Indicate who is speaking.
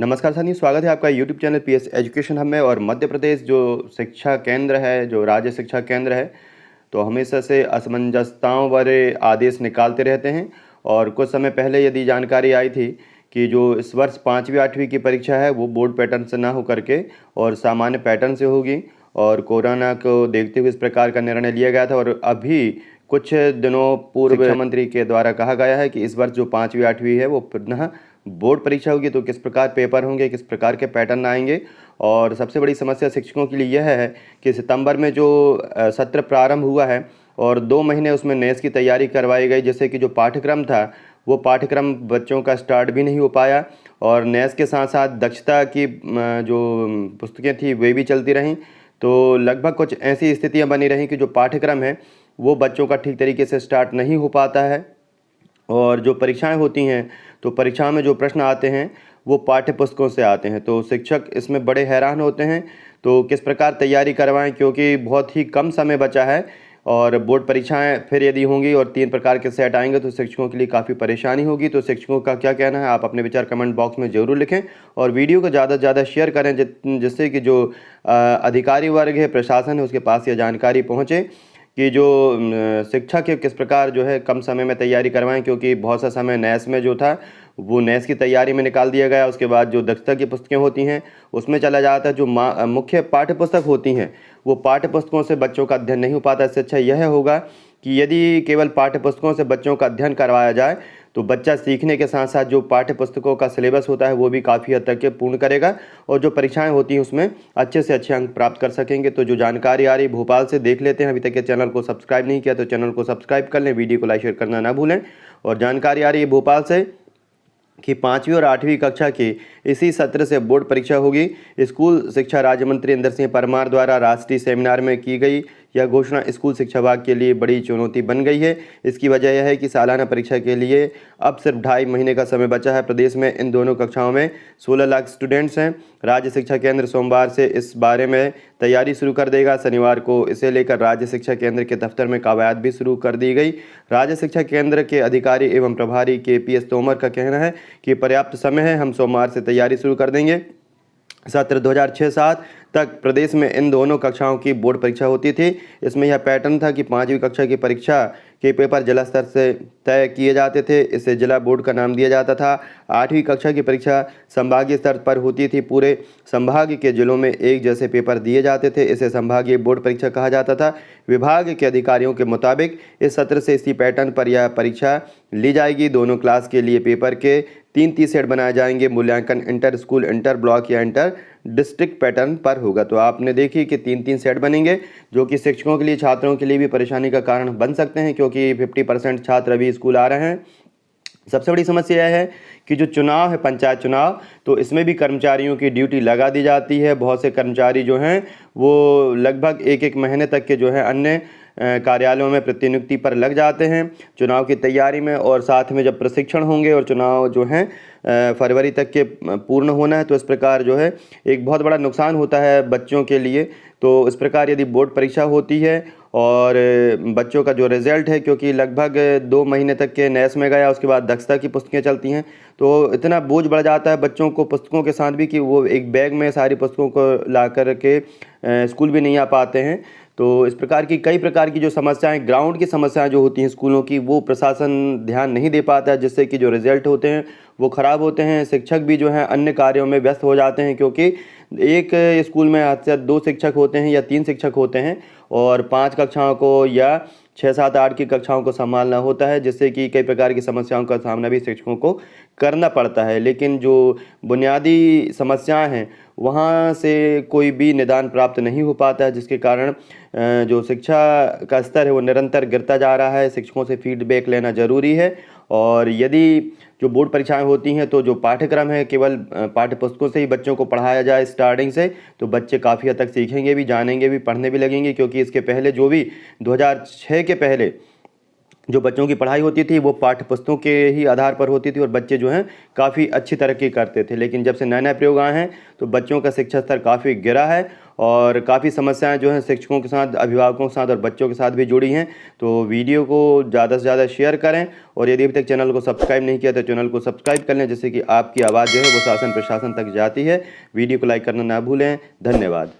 Speaker 1: नमस्कार साथी, स्वागत है आपका YouTube channel PS education hub में। और मध्य प्रदेश जो शिक्षा केंद्र है, जो राज्य शिक्षा केंद्र है, तो हमेशा से असमंजसताओं वाले आदेश निकालते रहते हैं। और कुछ समय पहले यदि जानकारी आई थी कि जो इस वर्ष 5वीं 8वीं की परीक्षा है वो बोर्ड पैटर्न से ना हो करके और सामान्य पैटर्न से होगी। और कोरोना को देखते हुए इस प्रकार का निर्णय लिया गया था। और अभी कुछ दिनों पूर्व शिक्षा मंत्री के द्वारा कहा गया है कि इस वर्ष जो 5वीं 8वीं है वो पुनः बोर्ड परीक्षा होगी। तो किस प्रकार पेपर होंगे, किस प्रकार के पैटर्न आएंगे। और सबसे बड़ी समस्या शिक्षकों के लिए यह है कि सितंबर में जो सत्र प्रारंभ हुआ है और 2 महीने उसमें नेस की तैयारी करवाई गई, जैसे कि जो पाठ्यक्रम था वो पाठ्यक्रम बच्चों का स्टार्ट भी नहीं हो पाया। और नेस के साथ साथ दक्षता की जो पुस्तकें थी वे भी चलती रहीं। तो लगभग कुछ ऐसी स्थितियां बनी रहीं कि जो पाठ्यक्रम है वो बच्चों का ठीक तरीके से स्टार्ट नहीं हो पाता है। और जो परीक्षाएं होती हैं तो परीक्षाओं में जो प्रश्न आते हैं वो पाठ्य पुस्तकों से आते हैं। तो शिक्षक इसमें बड़े हैरान होते हैं। तो किस प्रकार तैयारी करवाएं, क्योंकि बहुत ही कम समय बचा है और बोर्ड परीक्षाएं फिर यदि होंगी और 3 प्रकार के सेट आएंगे तो शिक्षकों के लिए काफ़ी परेशानी होगी। तो शिक्षकों का क्या कहना है, आप अपने विचार कमेंट बॉक्स में ज़रूर लिखें और वीडियो को ज़्यादा से ज़्यादा शेयर करें, जिससे कि जो अधिकारी वर्ग है, प्रशासन है, उसके पास यह जानकारी पहुँचे कि जो शिक्षक है किस प्रकार जो है कम समय में तैयारी करवाएं। क्योंकि बहुत सा समय नेस में जो था वो नेस की तैयारी में निकाल दिया गया। उसके बाद जो दक्षता की पुस्तकें होती हैं उसमें चला जाता है। जो मुख्य पाठ्य पुस्तक होती हैं वो पाठ्य पुस्तकों से बच्चों का अध्ययन नहीं हो पाता। इससे अच्छा यह होगा कि यदि केवल पाठ्य पुस्तकों से बच्चों का अध्ययन करवाया जाए तो बच्चा सीखने के साथ साथ जो पाठ्य पुस्तकों का सिलेबस होता है वो भी काफ़ी हद तक पूर्ण करेगा और जो परीक्षाएं होती हैं उसमें अच्छे से अच्छे अंक प्राप्त कर सकेंगे। तो जो जानकारी आ रही है भोपाल से देख लेते हैं। अभी तक के चैनल को सब्सक्राइब नहीं किया तो चैनल को सब्सक्राइब कर लें, वीडियो को लाइक शेयर करना ना भूलें। और जानकारी आ रही है भोपाल से कि 5वीं और 8वीं कक्षा की इसी सत्र से बोर्ड परीक्षा होगी। स्कूल शिक्षा राज्य मंत्री इंदर सिंह परमार द्वारा राष्ट्रीय सेमिनार में की गई यह घोषणा स्कूल शिक्षा विभाग के लिए बड़ी चुनौती बन गई है। इसकी वजह यह है कि सालाना परीक्षा के लिए अब सिर्फ 2.5 महीने का समय बचा है। प्रदेश में इन दोनों कक्षाओं में 16 लाख स्टूडेंट्स हैं। राज्य शिक्षा केंद्र सोमवार से इस बारे में तैयारी शुरू कर देगा। शनिवार को इसे लेकर राज्य शिक्षा केंद्र के दफ्तर में कवायद भी शुरू कर दी गई। राज्य शिक्षा केंद्र के अधिकारी एवं प्रभारी KPS तोमर का कहना है कि पर्याप्त समय है, हम सोमवार से तैयारी शुरू कर देंगे। सत्र 2006-07 तक प्रदेश में इन दोनों कक्षाओं की बोर्ड परीक्षा होती थी। इसमें यह पैटर्न था कि 5वीं कक्षा की परीक्षा के पेपर जिला स्तर से तय किए जाते थे, इसे जिला बोर्ड का नाम दिया जाता था। 8वीं कक्षा की परीक्षा संभागीय स्तर पर होती थी, पूरे संभाग के जिलों में एक जैसे पेपर दिए जाते थे, इसे संभागीय बोर्ड परीक्षा कहा जाता था। विभाग के अधिकारियों के मुताबिक इस सत्र से इसी पैटर्न पर यह परीक्षा ली जाएगी। दोनों क्लास के लिए पेपर के 3 सेट बनाए जाएंगे। मूल्यांकन इंटर स्कूल, इंटर ब्लॉक या इंटर डिस्ट्रिक्ट पैटर्न पर होगा। तो आपने देखी कि 3 सेट बनेंगे, जो कि शिक्षकों के लिए, छात्रों के लिए भी परेशानी का कारण बन सकते हैं, क्योंकि 50% छात्र अभी स्कूल आ रहे हैं। सबसे बड़ी समस्या यह है कि जो चुनाव है, पंचायत चुनाव, तो इसमें भी कर्मचारियों की ड्यूटी लगा दी जाती है। बहुत से कर्मचारी जो हैं वो लगभग 1-1 महीने तक के जो है अन्य कार्यालयों में प्रतिनियुक्ति पर लग जाते हैं चुनाव की तैयारी में। और साथ में जब प्रशिक्षण होंगे और चुनाव जो हैं फरवरी तक के पूर्ण होना है, तो इस प्रकार जो है एक बहुत बड़ा नुकसान होता है बच्चों के लिए। तो इस प्रकार यदि बोर्ड परीक्षा होती है और बच्चों का जो रिज़ल्ट है, क्योंकि लगभग 2 महीने तक के नेस में गया, उसके बाद दक्षता की पुस्तकें चलती हैं, तो इतना बोझ बढ़ जाता है बच्चों को पुस्तकों के साथ भी कि वो एक बैग में सारी पुस्तकों को ला कर के स्कूल भी नहीं आ पाते हैं। तो इस प्रकार की कई प्रकार की जो समस्याएं, ग्राउंड की समस्याएं जो होती हैं स्कूलों की, वो प्रशासन ध्यान नहीं दे पाता है, जिससे कि जो रिज़ल्ट होते हैं वो ख़राब होते हैं। शिक्षक भी जो हैं अन्य कार्यों में व्यस्त हो जाते हैं, क्योंकि एक स्कूल में हद से 2 शिक्षक होते हैं या 3 शिक्षक होते हैं और 5 कक्षाओं को या 6, 7, 8 की कक्षाओं को संभालना होता है, जिससे कि कई प्रकार की समस्याओं का सामना भी शिक्षकों को करना पड़ता है। लेकिन जो बुनियादी समस्याएं हैं वहाँ से कोई भी निदान प्राप्त नहीं हो पाता है, जिसके कारण जो शिक्षा का स्तर है वो निरंतर गिरता जा रहा है। शिक्षकों से फीडबैक लेना ज़रूरी है। और यदि जो बोर्ड परीक्षाएं होती हैं तो जो पाठ्यक्रम है केवल पाठ्य पुस्तकों से ही बच्चों को पढ़ाया जाए स्टार्टिंग से, तो बच्चे काफ़ी हद तक सीखेंगे भी, जानेंगे भी, पढ़ने भी लगेंगे। क्योंकि इसके पहले जो भी 2006 के पहले जो बच्चों की पढ़ाई होती थी वो पाठ्य पुस्तकों के ही आधार पर होती थी और बच्चे जो हैं काफ़ी अच्छी तरक्की करते थे। लेकिन जब से नए नए प्रयोग आए हैं तो बच्चों का शिक्षा स्तर काफ़ी गिरा है और काफ़ी समस्याएं जो हैं शिक्षकों के साथ, अभिभावकों के साथ और बच्चों के साथ भी जुड़ी हैं। तो वीडियो को ज़्यादा से ज़्यादा शेयर करें और यदि अभी तक चैनल को सब्सक्राइब नहीं किया तो चैनल को सब्सक्राइब कर लें, जिससे कि आपकी आवाज़ जो है वो शासन प्रशासन तक जाती है। वीडियो को लाइक करना ना भूलें। धन्यवाद।